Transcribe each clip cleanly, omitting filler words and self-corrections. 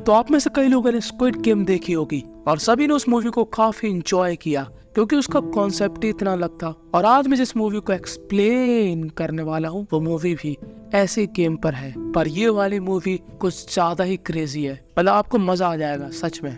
तो आप में से कई लोगों ने स्क्विड गेम देखी होगी और सभी ने उस मूवी को काफी इंजॉय किया क्योंकि उसका कॉन्सेप्ट ही इतना अलग था। और आज मैं जिस मूवी को एक्सप्लेन करने वाला हूँ वो मूवी भी ऐसे गेम पर है, पर ये वाली मूवी कुछ ज्यादा ही क्रेजी है। मतलब आपको मजा आ जाएगा सच में।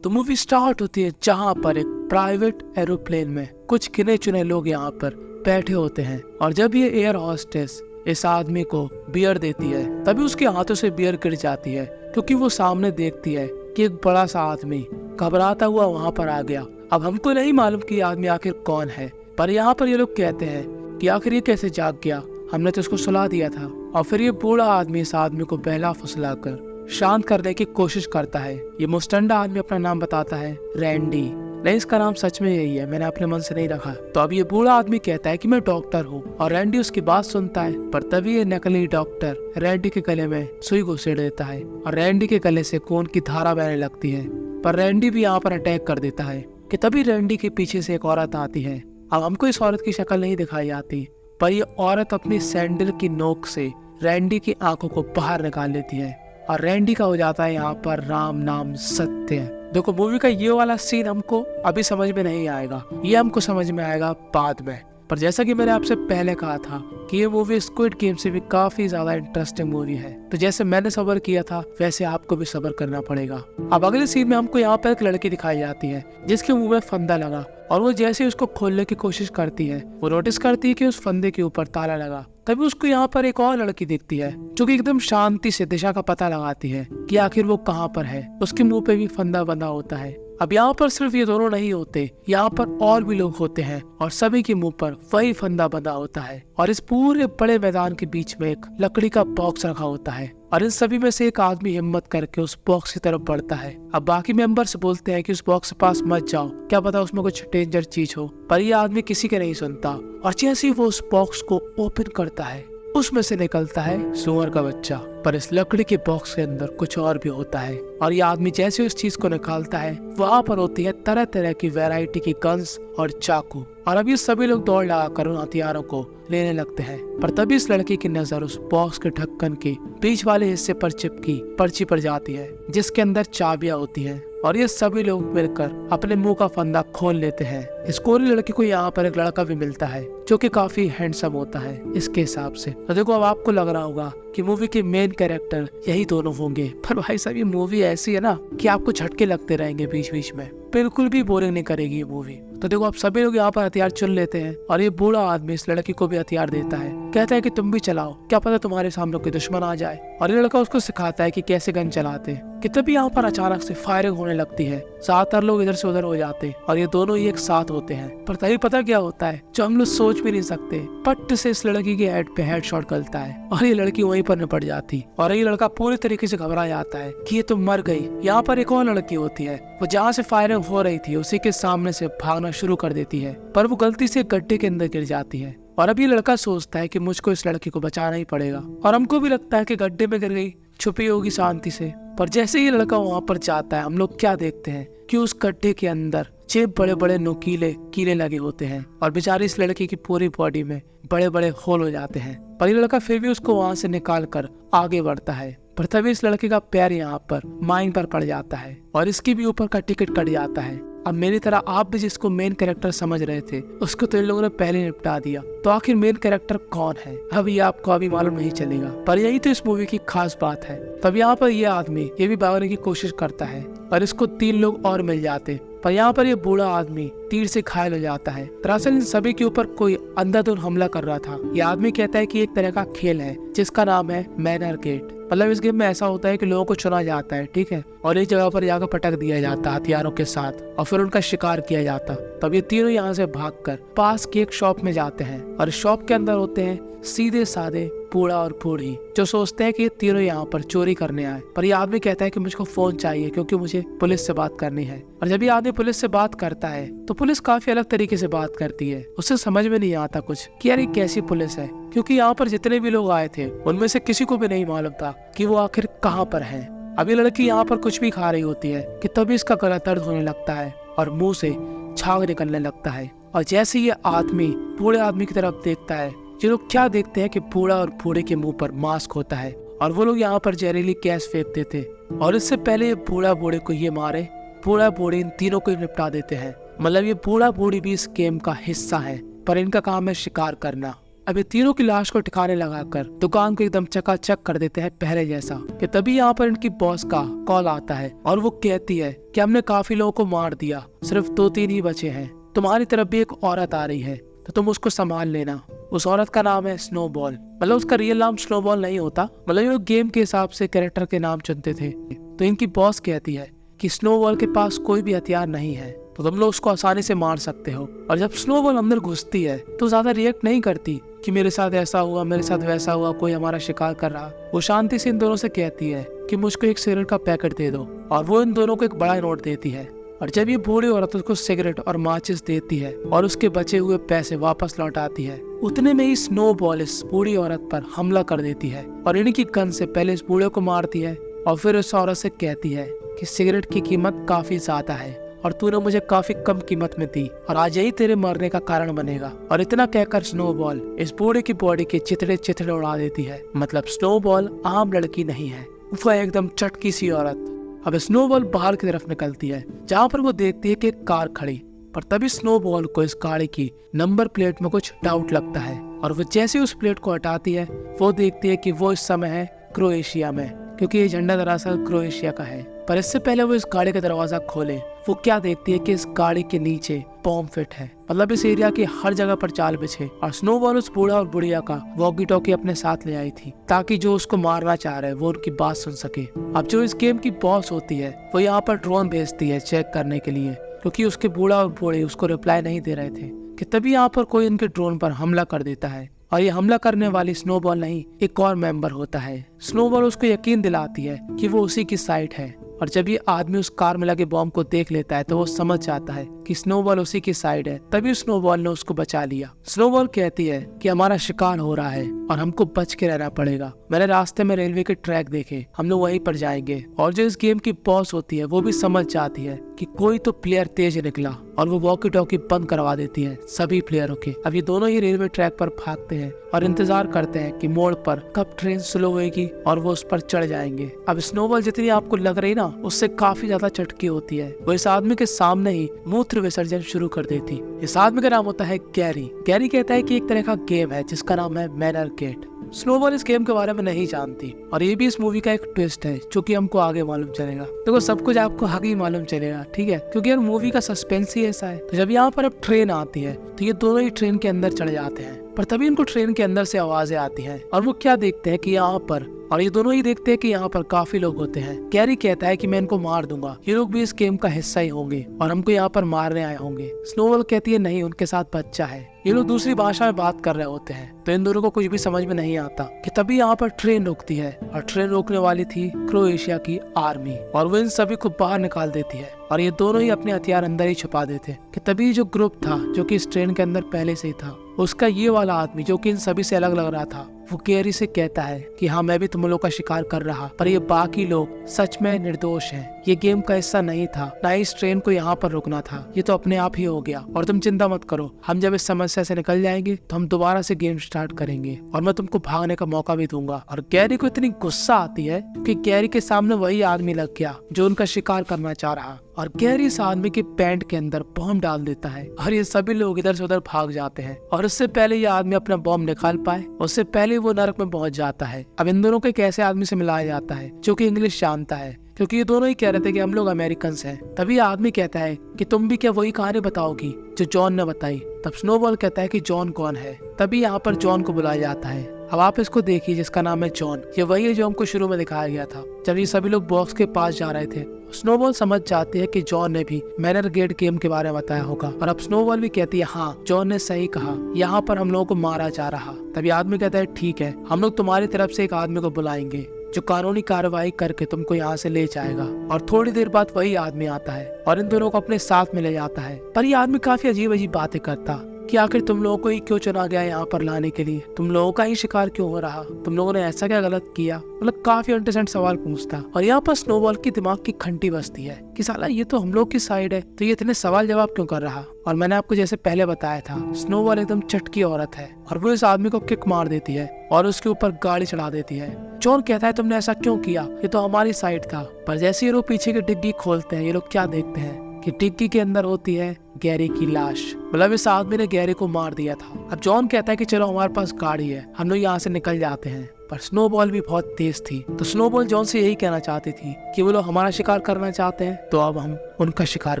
तो मूवी स्टार्ट होती है जहाँ पर एक प्राइवेट एरोप्लेन में कुछ गिने चुने लोग यहाँ पर बैठे होते हैं और जब ये एयर हॉस्टेस इस आदमी को बियर देती है तभी उसके हाथों से बियर गिर जाती है क्योंकि वो सामने देखती है कि एक बड़ा सा आदमी घबराता हुआ वहाँ पर आ गया। अब हमको नहीं मालूम कि आदमी आखिर कौन है, पर यहाँ पर ये लोग कहते हैं कि आखिर ये कैसे जाग गया, हमने तो इसको सुला दिया था। और फिर ये बूढ़ा आदमी इस आदमी को बहला फुसला कर शांत करने की कोशिश करता है। ये मुस्टंडा आदमी अपना नाम बताता है रैंडी। नहीं, इसका नाम सच में यही है, मैंने अपने मन से नहीं रखा। तो अब ये बूढ़ा आदमी कहता है कि मैं डॉक्टर हूँ और रैंडी उसकी बात सुनता है, पर तभी ये नकली डॉक्टर रैंडी के गले में सुई घुसेड़ देता है और रैंडी के गले से खून की धारा बहने लगती है। पर रैंडी भी यहाँ पर अटैक कर देता है कि तभी रैंडी के पीछे से एक औरत आती है। अब हमको इस औरत की शक्ल नहीं दिखाई जाती, पर ये औरत अपनी सैंडल की नोक से रैंडी की आंखों को बाहर निकाल लेती है और रैंडी का हो जाता है यहाँ पर राम नाम सत्य है। देखो मूवी का ये वाला सीन हमको अभी समझ में नहीं आएगा, ये हमको समझ में आएगा बाद में। पर जैसा कि मैंने आपसे पहले कहा था कि ये मूवी स्क्विड गेम से भी काफी ज्यादा इंटरेस्टिंग मूवी है, तो जैसे मैंने सब्र किया था वैसे आपको भी सब्र करना पड़ेगा। अब अगले सीन में हमको यहाँ पर एक लड़की दिखाई जाती है जिसके मुंह में फंदा लगा और वो जैसे ही उसको खोलने की कोशिश करती है वो नोटिस करती है कि उस फंदे के ऊपर ताला लगा। तभी उसको यहाँ पर एक और लड़की दिखती है जो कि एकदम शांति से दिशा का पता लगाती है कि आखिर वो कहाँ पर है। उसके मुंह पे भी फंदा बंधा होता है। अब यहाँ पर सिर्फ ये दोनों नहीं होते, यहाँ पर और भी लोग होते हैं और सभी के मुंह पर वही फंदा बंधा होता है। और इस पूरे बड़े मैदान के बीच में एक लकड़ी का बॉक्स रखा होता है और इन सभी में से एक आदमी हिम्मत करके उस बॉक्स की तरफ बढ़ता है। अब बाकी मेंबर्स बोलते हैं कि उस बॉक्स के पास मत जाओ, क्या पता उसमें कुछ डेंजर चीज हो, पर यह आदमी किसी के नहीं सुनता। और जैसे ही वो उस बॉक्स को ओपन करता है उसमें से निकलता है सुअर का बच्चा। पर इस लकड़ी के बॉक्स के अंदर कुछ और भी होता है और ये आदमी जैसे उस चीज को निकालता है वहाँ पर होती है तरह तरह की वैरायटी की गन्स और चाकू। और अब ये सभी लोग दौड़ लगाकर उन हथियारों को लेने लगते हैं। पर तभी इस लड़की की नजर उस बॉक्स के ढक्कन के बीच वाले हिस्से पर चिपकी पर्ची पर जाती है जिसके अंदर चाबियां होती हैं और ये सभी लोग मिलकर अपने मुंह का फंदा खोल लेते हैं। इस कोरी लड़की को यहाँ पर एक लड़का भी मिलता है जो कि काफी हैंडसम होता है इसके हिसाब से। तो देखो अब आपको लग रहा होगा कि मूवी के मेन कैरेक्टर यही दोनों होंगे, पर भाई साहब ये मूवी ऐसी है ना कि आपको झटके लगते रहेंगे बीच बीच में, बिल्कुल भी बोरिंग नहीं करेगी ये मूवी। तो देखो आप सभी लोग यहाँ पर हथियार चुन लेते हैं और ये बूढ़ा आदमी इस लड़की को भी हथियार देता है, कहता है कि तुम भी चलाओ, क्या पता तुम्हारे सामने कोई दुश्मन आ जाए। और ये लड़का उसको सिखाता है कि कैसे गन चलाते हैं। कि तभी यहाँ पर अचानक से फायरिंग होने लगती है, ज्यादातर लोग इधर से उधर हो जाते हैं और ये दोनों ही एक साथ होते हैं। पर तभी पता क्या होता है जो हम लोग सोच भी नहीं सकते, पट से इस लड़की के हेड पे हेडशॉट गलता है और ये लड़की वहीं पर निपट जाती। और ये लड़का पूरी तरीके से घबरा जाता है कि ये तो मर गई। यहाँ पर एक और लड़की होती है, वो जहाँ से फायरिंग हो रही थी उसी के सामने से भागना शुरू कर देती है, पर वो गलती से गड्ढे के अंदर गिर जाती है। और अब ये लड़का सोचता है कि मुझको इस लड़की को बचाना ही पड़ेगा और हमको भी लगता है कि गड्ढे में गिर गई, छुपी होगी शांति से। पर जैसे ही लड़का वहाँ पर जाता है हम लोग क्या देखते हैं कि उस गड्ढे के अंदर 6 बड़े बड़े नुकीले कीले लगे होते हैं और बेचारी इस लड़की की पूरी बॉडी में बड़े बड़े होल हो जाते हैं। पर ये लड़का फिर भी उसको वहाँ से निकाल कर आगे बढ़ता है। पर तभी इस लड़के का पैर यहाँ पर माइन पर पड़ जाता है और इसकी भी ऊपर का टिकट कट जाता है। अब मेरी तरह आप भी जिसको मेन कैरेक्टर समझ रहे थे उसको तो इन लोगों ने पहले निपटा दिया, तो आखिर मेन कैरेक्टर कौन है अब ये आपको अभी मालूम नहीं चलेगा। पर यही तो इस मूवी की खास बात है। तब यहाँ पर ये आदमी ये भी भागने की कोशिश करता है और इसको 3 लोग और मिल जाते, पर यहाँ पर ये बूढ़ा आदमी तीर से घायल हो जाता है। दरअसल इन सभी के ऊपर कोई अंधाधुंध हमला कर रहा था। ये आदमी कहता है कि एक तरह का खेल है जिसका नाम है मैनर गेट। मतलब इस गेम में ऐसा होता है कि लोगों को चुना जाता है, ठीक है, और एक जगह पर जाकर पटक दिया जाता है हथियारों के साथ और फिर उनका शिकार किया जाता। तब ये तीनों यहाँ से भागकर पास की एक शॉप में जाते हैं और शॉप के अंदर होते हैं सीधे साधे बूढ़ा और बूढ़ी जो सोचते हैं कि ये तीनों यहाँ पर चोरी करने आए। पर ये आदमी कहता है कि मुझको फोन चाहिए क्योंकि मुझे पुलिस से बात करनी है। और जब ये आदमी पुलिस से बात करता है तो पुलिस काफी अलग तरीके से बात करती है। उसे समझ में नहीं आता कुछ कि यार ये कैसी पुलिस है, क्योंकि यहाँ पर जितने भी लोग आए थे उनमें से किसी को भी नहीं मालूम था कि वो आखिर कहाँ पर है। अभी लड़की यहाँ पर कुछ भी खा रही होती है कि तभी इसका गला दर्द होने लगता है और मुंह से झाग निकलने लगता है। और जैसे ये आदमी बूढ़े आदमी की तरफ देखता है, ये लोग क्या देखते हैं कि बूढ़ा और बूढ़े के मुंह पर मास्क होता है और वो लोग यहाँ पर जहरीली गैस फेंकते थे और इससे पहले ये बूढ़ा बूढ़े को ये मारे, बूढ़ा बूढ़ी इन तीनों को निपटा देते हैं। मतलब ये बूढ़ा बूढ़ी भी इस गेम का हिस्सा है, पर इनका काम है शिकार करना। अब ये तीनों की लाश को ठिकाने लगाकर दुकान को एकदम चकाचक कर देते हैं पहले जैसा। कि तभी यहाँ पर इनकी बॉस का कॉल आता है और वो कहती है कि हमने काफी लोगों को मार दिया, सिर्फ 2-3 ही बचे हैं। तुम्हारी तरफ भी एक औरत आ रही है तो तुम उसको संभाल लेना। उस औरत का नाम है स्नोबॉल। मतलब उसका रियल नाम स्नोबॉल नहीं होता, मतलब ये गेम के हिसाब से कैरेक्टर के नाम चुनते थे। तो इनकी बॉस कहती है कि स्नोबॉल के पास कोई भी हथियार नहीं है तो तुम लोग उसको आसानी से मार सकते हो। और जब स्नोबॉल अंदर घुसती है तो ज्यादा रिएक्ट नहीं करती कि मेरे साथ ऐसा हुआ, मेरे साथ वैसा हुआ, कोई हमारा शिकार कर रहा। वो शांति से इन दोनों से कहती है कि मुझको एक सिगरेट का पैकेट दे दो और वो इन दोनों को एक बड़ा नोट देती है। और जब ये बूढ़ी औरत उसको सिगरेट और माचिस देती है और उसके बचे हुए पैसे वापस लौटाती है, उतने में ही स्नोबॉल इस बूढ़ी औरत पर हमला कर देती है और इनकी गन से पहले इस बूढ़े को मारती है और फिर उस औरत से कहती है कि सिगरेट की कीमत काफी ज्यादा है और तूने मुझे काफी कम कीमत में दी और आज यही तेरे मरने का कारण बनेगा। और इतना कहकर स्नोबॉल इस बूढ़े की बॉडी के चिथड़े चिथड़े उड़ा देती है। मतलब स्नोबॉल आम लड़की नहीं है, वो एकदम चटकी सी औरत। अब स्नोबॉल बाहर की तरफ निकलती है जहाँ पर वो देखती है कि एक कार खड़ी, पर तभी स्नोबॉल को इस गाड़ी की नंबर प्लेट में कुछ डाउट लगता है और वो जैसे उस प्लेट को हटाती है वो देखती है कि वो इस समय है क्रोएशिया में, क्योंकि ये झंडा दरअसल क्रोएशिया का है। पर इससे पहले वो इस गाड़ी का दरवाजा खोले वो क्या देखती है कि इस गाड़ी के नीचे बॉम्ब फिट है। मतलब इस एरिया की हर जगह पर चाल बिछे और स्नोबॉल उस बूढ़ा और बुढ़िया का वॉकी टॉकी अपने साथ ले आई थी ताकि जो उसको मारना चाह रहे वो उनकी बात सुन सके। अब जो इस गेम की बॉस होती है वो यहाँ पर ड्रोन भेजती है चेक करने के लिए, क्योंकि उसके बूढ़ा और बूढ़ी उसको रिप्लाई नहीं दे रहे थे। कि तभी यहाँ पर कोई इनके ड्रोन पर हमला कर देता है और ये हमला करने वाली स्नोबॉल नहीं एक और मेंबर होता है। स्नोबॉल उसको यकीन दिलाती है कि वो उसी की साइड है और जब ये आदमी उस कार में लगे बॉम्ब को देख लेता है तो वो समझ जाता है कि स्नोबॉल उसी की साइड है। तभी स्नोबॉल ने उसको बचा लिया। स्नोबॉल कहती है कि हमारा शिकार हो रहा है और हमको बच के रहना पड़ेगा। मैंने रास्ते में रेलवे के ट्रैक देखे, हम लोग वहीं पर जाएंगे। और जो इस गेम की बॉस होती है वो भी समझ जाती है कि कोई तो प्लेयर तेज निकला और वो वॉकी टॉकी बंद करवा देती है सभी प्लेयरों के। अब ये दोनों ही रेलवे ट्रैक पर भागते हैं और इंतजार करते हैं कि मोड़ पर कब ट्रेन स्लो होगी और वो उस पर चढ़ जाएंगे। अब स्नोबॉल जितनी आपको लग रही ना उससे काफी ज्यादा चटकी होती है। वो इस आदमी के सामने ही मूत्र विसर्जन शुरू कर देती। इस आदमी का नाम होता है गैरी। गैरी कहता है कि एक तरह का गेम है जिसका नाम है मैनर गेट। स्नोबॉल इस गेम के बारे में नहीं जानती और ये भी इस मूवी का एक ट्विस्ट है जो कि हमको आगे मालूम चलेगा। देखो सब कुछ आपको आगे ही मालूम चलेगा, ठीक है, क्योंकि यार मूवी का सस्पेंस ही ऐसा है। तो जब यहाँ पर अब ट्रेन आती है तो ये दोनों ही ट्रेन के अंदर चढ़ जाते हैं, पर तभी इनको ट्रेन के अंदर से आवाजें आती हैं और वो क्या देखते हैं कि यहाँ पर, और ये दोनों ही देखते हैं कि यहाँ पर काफी लोग होते हैं। गैरी कहता है कि मैं इनको मार दूंगा, ये लोग भी इस गेम का हिस्सा ही होंगे और हमको यहाँ पर मारने आए होंगे। स्नोबॉल कहती है नहीं, उनके साथ बच्चा है। ये लोग दूसरी भाषा में बात कर रहे होते हैं तो इन दोनों को कुछ भी समझ में नहीं आता। कि तभी यहाँ पर ट्रेन रुकती है और ट्रेन रोकने वाली थी क्रोएशिया की आर्मी और वो इन सभी को बाहर निकाल देती है और ये दोनों ही अपने हथियार अंदर ही छुपा देते। कि तभी जो ग्रुप था जो कि इस ट्रेन के अंदर पहले से ही था, उसका ये वाला आदमी जो कि इन सभी से अलग लग रहा था, वो गैरी से कहता है कि हाँ मैं भी तुम लोग का शिकार कर रहा, पर ये बाकी लोग सच में निर्दोष हैं। ये गेम का हिस्सा नहीं था, ना इस ट्रेन को यहाँ पर रुकना था, ये तो अपने आप ही हो गया। और तुम चिंता मत करो, हम जब इस समस्या से निकल जाएंगे तो हम दोबारा से गेम स्टार्ट करेंगे और मैं तुमको भागने का मौका भी दूंगा। और गैरी को इतनी गुस्सा आती है कि गैरी के सामने वही आदमी लग गया जो उनका शिकार करना चाह रहा और गैरी इस आदमी के पैंट के अंदर बॉम्ब डाल देता है और ये सभी लोग इधर से उधर भाग जाते हैं। और उससे पहले ये आदमी अपना बॉम्ब निकाल पाए उससे पहले वो नरक में पहुंच जाता है। अब इन दोनों को एक ऐसे आदमी से मिलाया जाता है जो कि इंग्लिश जानता है, क्योंकि ये दोनों ही कह रहे थे कि हम लोग अमेरिकन हैं। तभी आदमी कहता है कि तुम भी क्या वही कहानी बताओगी जो जॉन ने बताई। तब स्नोबॉल कहता है कि जॉन कौन है। तभी यहाँ पर जॉन को बुलाया जाता है। अब आप इसको देखिए जिसका नाम है जॉन। ये वही है जो हमको शुरू में दिखाया गया था जब ये सभी लोग बॉक्स के पास जा रहे थे। स्नोबॉल समझ जाती है कि जॉन ने भी मैनर गेट गेम के बारे में बताया होगा और अब स्नोबॉल भी कहती है हाँ जॉन ने सही कहा, यहाँ पर हम लोगों को मारा जा रहा। तभी आदमी कहता है ठीक है, हम लोग तुम्हारी तरफ से एक आदमी को बुलाएंगे जो कानूनी कार्रवाई करके तुमको यहाँ से ले जाएगा। और थोड़ी देर बाद वही आदमी आता है और इन दोनों को अपने साथ में ले जाता है। पर ये आदमी काफी अजीब अजीब बातें करता कि आखिर तुम लोगों को ही क्यों चुना गया यहाँ पर लाने के लिए, तुम लोगों का ही शिकार क्यों हो रहा, तुम लोगों ने ऐसा क्या गलत किया। मतलब काफी इंटरेस्टेंट सवाल पूछता और यहाँ पर स्नोबॉल की दिमाग की घंटी बजती है कि साला ये तो हम लोग की साइड है, तो ये इतने सवाल जवाब क्यों कर रहा। और मैंने आपको जैसे पहले बताया था, स्नोबॉल एकदम चटकी औरत है और वो इस आदमी को किक मार देती है और उसके ऊपर गाड़ी चढ़ा देती है। जॉन कहता है तुमने ऐसा क्यों किया, ये तो हमारी साइड था। पर जैसे ये लोग पीछे की डिग्गी खोलते हैं, ये लोग क्या देखते हैं कि डिग्गी के अंदर होती है गैरी की लाश। मतलब इस आदमी ने गैरी को मार दिया था। अब जॉन कहता है कि चलो हमारे पास गाड़ी है, हम लोग यहाँ से निकल जाते हैं। पर स्नोबॉल भी बहुत तेज थी, तो स्नोबॉल जॉन से यही कहना चाहती थी कि वो लोग हमारा शिकार करना चाहते हैं तो अब हम उनका शिकार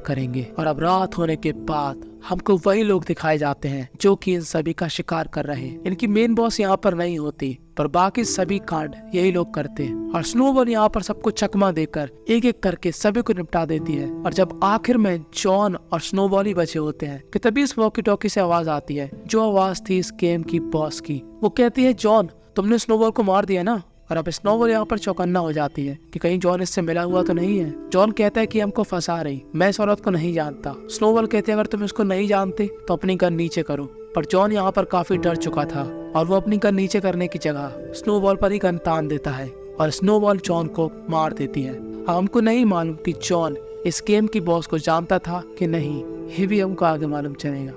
करेंगे। और अब रात होने के बाद हमको वही लोग दिखाए जाते हैं जो कि इन सभी का शिकार कर रहे हैं। इनकी मेन बॉस यहाँ पर नहीं होती, पर बाकी सभी कांड यही लोग करते हैं। और स्नोबॉल यहाँ पर सबको चकमा देकर एक एक करके सभी को निपटा देती है। और जब आखिर में जॉन और स्नोबॉल ही बचे होते हैं कि तभी इस वॉकी टॉकी से आवाज आती है, जो आवाज थी इस गेम की बॉस की। वो कहती है जॉन तुमने स्नोबॉल को मार दिया ना। और अब स्नोबॉल यहाँ पर चौकन्ना हो जाती है कि कहीं जॉन इससे मिला हुआ तो नहीं है। जॉन कहता है कि हमको फंसा रही, मैं इस औरत को नहीं जानता। स्नोबॉल कहते हैं अगर तुम इसको नहीं जानते तो अपनी गन नीचे करो। पर जॉन यहाँ पर काफी डर चुका था और वो अपनी गन नीचे करने की जगह स्नोबॉल पर ही गन तान देता है और स्नोबॉल जॉन को मार देती है। हमको नहीं मालूम कि जॉन इस गेम की बॉस को जानता था कि नहीं, ये भी हमको आगे मालूम चलेगा।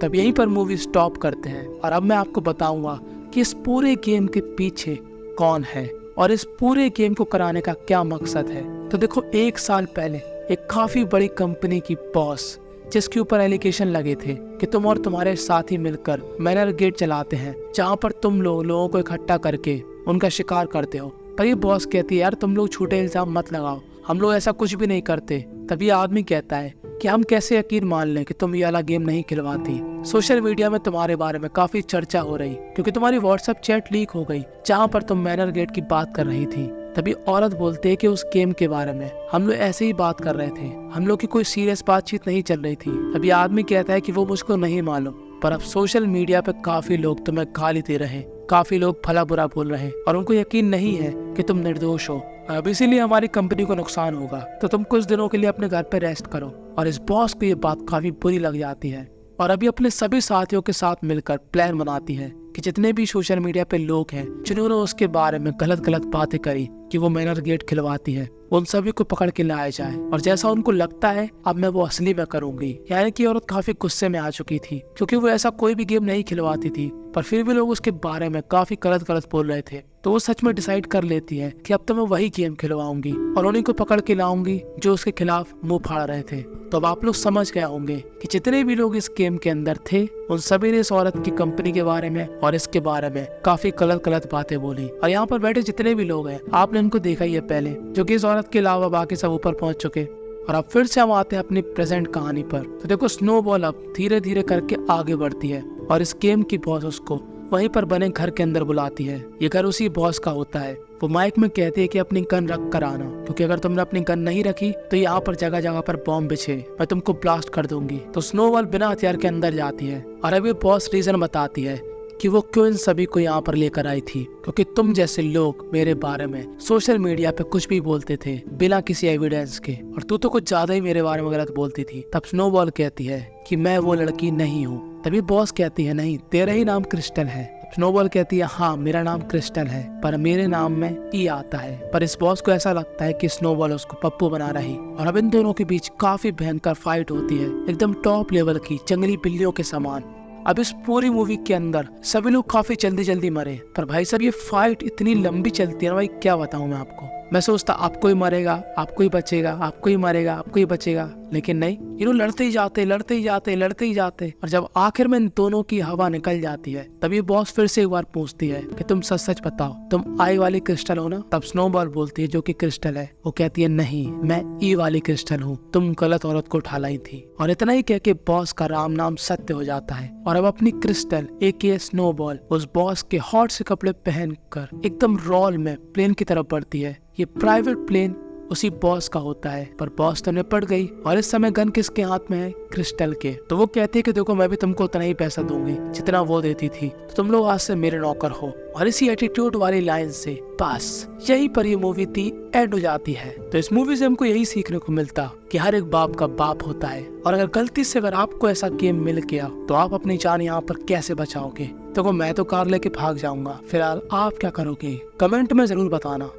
तब यहीं पर मूवी स्टॉप करते हैं और अब मैं आपको बताऊंगा कि इस पूरे गेम के पीछे कौन है और इस पूरे गेम को कराने का क्या मकसद है। तो देखो, 1 साल पहले एक काफी बड़ी कंपनी की बॉस, जिसके ऊपर एलिगेशन लगे थे कि तुम और तुम्हारे साथी मिलकर मैनर गेट चलाते हैं, जहाँ पर तुम लोगों को इकट्ठा करके उनका शिकार करते हो। पर ये बॉस कहती है यार तुम लोग झूठे इल्जाम मत लगाओ, हम लोग ऐसा कुछ भी नहीं करते। तभी आदमी कहता है कि हम कैसे यकीन मान लें कि तुम ये वाला गेम नहीं खिलवाती। सोशल मीडिया में तुम्हारे बारे में काफी चर्चा हो रही क्योंकि तुम्हारी व्हाट्सएप चैट लीक हो गई जहाँ पर तुम मैनर गेट की बात कर रही थी। तभी औरत बोलते है कि उस गेम के बारे में हम लोग ऐसे ही बात कर रहे थे, हम लोग की कोई सीरियस बातचीत नहीं चल रही थी। तभी आदमी कहता है कि वो मुझको नहीं मालूम, पर अब सोशल मीडिया पे काफी लोग तुम्हें गाली दे रहे हैं, काफी लोग भला बुरा बोल रहे हैं और उनको यकीन नहीं है कि तुम निर्दोष हो। अब इसीलिए हमारी कंपनी को नुकसान होगा, तो तुम कुछ दिनों के लिए अपने घर पे रेस्ट करो। और इस बॉस को ये बात काफी बुरी लग जाती है और अभी अपने सभी साथियों के साथ मिलकर प्लान बनाती है कि जितने भी सोशल मीडिया पे लोग हैं जिन्होंने उसके बारे में गलत गलत बातें करी कि वो मैनर गेट खिलवाती है, उन सभी को पकड़ के लाया जाए। और जैसा उनको लगता है अब मैं वो असली में करूंगी। यानी कि औरत काफी गुस्से में आ चुकी थी क्योंकि वो ऐसा कोई भी गेम नहीं खिलवाती थी, पर फिर भी लोग उसके बारे में काफी गलत गलत बोल रहे थे। तो वो सच में डिसाइड कर लेती है कि अब तो मैं वही गेम खिलवाऊंगी और उन्हीं को पकड़ के लाऊंगी जो उसके खिलाफ मुंह फाड़ रहे थे। तो अब आप लोग समझ गए होंगे कि जितने भी लोग इस गेम के अंदर थे उन सभी ने इस औरत की कंपनी के बारे में और इसके बारे में काफी गलत गलत बातें बोली। और यहाँ पर बैठे जितने भी लोग हैं आपने इनको देखा ही है पहले, जो कि इस औरत के अलावा बाकी सब ऊपर पहुंच चुके। और अब फिर से हम आते हैं अपनी प्रेजेंट कहानी पर। तो देखो, स्नोबॉल अब धीरे धीरे करके आगे बढ़ती है और इस गेम की बॉस उसको वहीं पर बने घर के अंदर बुलाती है। ये घर उसी बॉस का होता है। वो माइक में कहती है कि अपनी गन रख कर आना, क्योंकि अगर तुमने अपनी गन नहीं रखी तो यहाँ पर जगह जगह पर बॉम्ब बिछे, मैं तुमको ब्लास्ट कर दूंगी। तो स्नोबॉल बिना हथियार के अंदर जाती है और अभी बॉस रीजन बताती है कि वो क्यों इन सभी को यहाँ पर लेकर आई थी, क्योंकि तुम जैसे लोग मेरे बारे में सोशल मीडिया पे कुछ भी बोलते थे बिना किसी एविडेंस के, और तू तो कुछ ज्यादा ही मेरे बारे में गलत बोलती थी। तब स्नोबॉल कहती है कि मैं वो लड़की नहीं हूँ। तभी बॉस कहती है नहीं, तेरा ही नाम क्रिस्टल है। स्नोबॉल कहती है हाँ मेरा नाम क्रिस्टल है, पर मेरे नाम में ई आता है। पर इस बॉस को ऐसा लगता है कि स्नोबॉल उसको पप्पू बना रही। और अब इन दोनों के बीच काफी भयंकर फाइट होती है, एकदम टॉप लेवल की, जंगली बिल्लियों के समान। अब इस पूरी मूवी के अंदर सभी लोग काफी जल्दी जल्दी मरे, पर भाई साहब ये फाइट इतनी लंबी चलती है ना भाई, क्या बताऊं मैं आपको। मैं सोचता आपको ही मरेगा, आपको ही बचेगा, आपको ही मरेगा, आपको ही बचेगा, लेकिन नहीं, ये लोग लड़ते ही जाते, लड़ते ही जाते, लड़ते ही जाते। और जब आखिर में इन दोनों की हवा निकल जाती है तभी बॉस फिर से एक बार पूछती है कि तुम सच सच बताओ, तुम आई वाली क्रिस्टल हो ना। तब स्नोबॉल बोलती है जो कि क्रिस्टल है, वो कहती है नहीं मैं ई वाली क्रिस्टल हूँ, तुम गलत औरत को उठा लाई थी। और इतना ही कह के बॉस का राम नाम सत्य हो जाता है। और अब अपनी क्रिस्टल एक स्नोबॉल उस बॉस के हॉट से कपड़े पहनकर एकदम रॉल में प्लेन की तरफ बढ़ती है। ये प्राइवेट प्लेन उसी बॉस का होता है, पर बॉस तो निपट गई और इस समय गन किसके हाथ में है? क्रिस्टल के। तो वो कहती है कि देखो मैं भी तुमको उतना ही पैसा दूंगी जितना वो देती थी, तो तुम लोग आज से मेरे नौकर हो। और इसी एटीट्यूड वाली लाइन से बस यही पर ये मूवी थी एंड हो जाती है। तो इस मूवी से हमको यही सीखने को मिलता कि हर एक बाप का बाप होता है, और अगर गलती से अगर आपको ऐसा गेम मिल गया तो आप अपनी जान यहाँ पर कैसे बचाओगे? देखो मैं तो कार लेके भाग जाऊंगा, फिलहाल आप क्या करोगे कमेंट में जरूर बताना।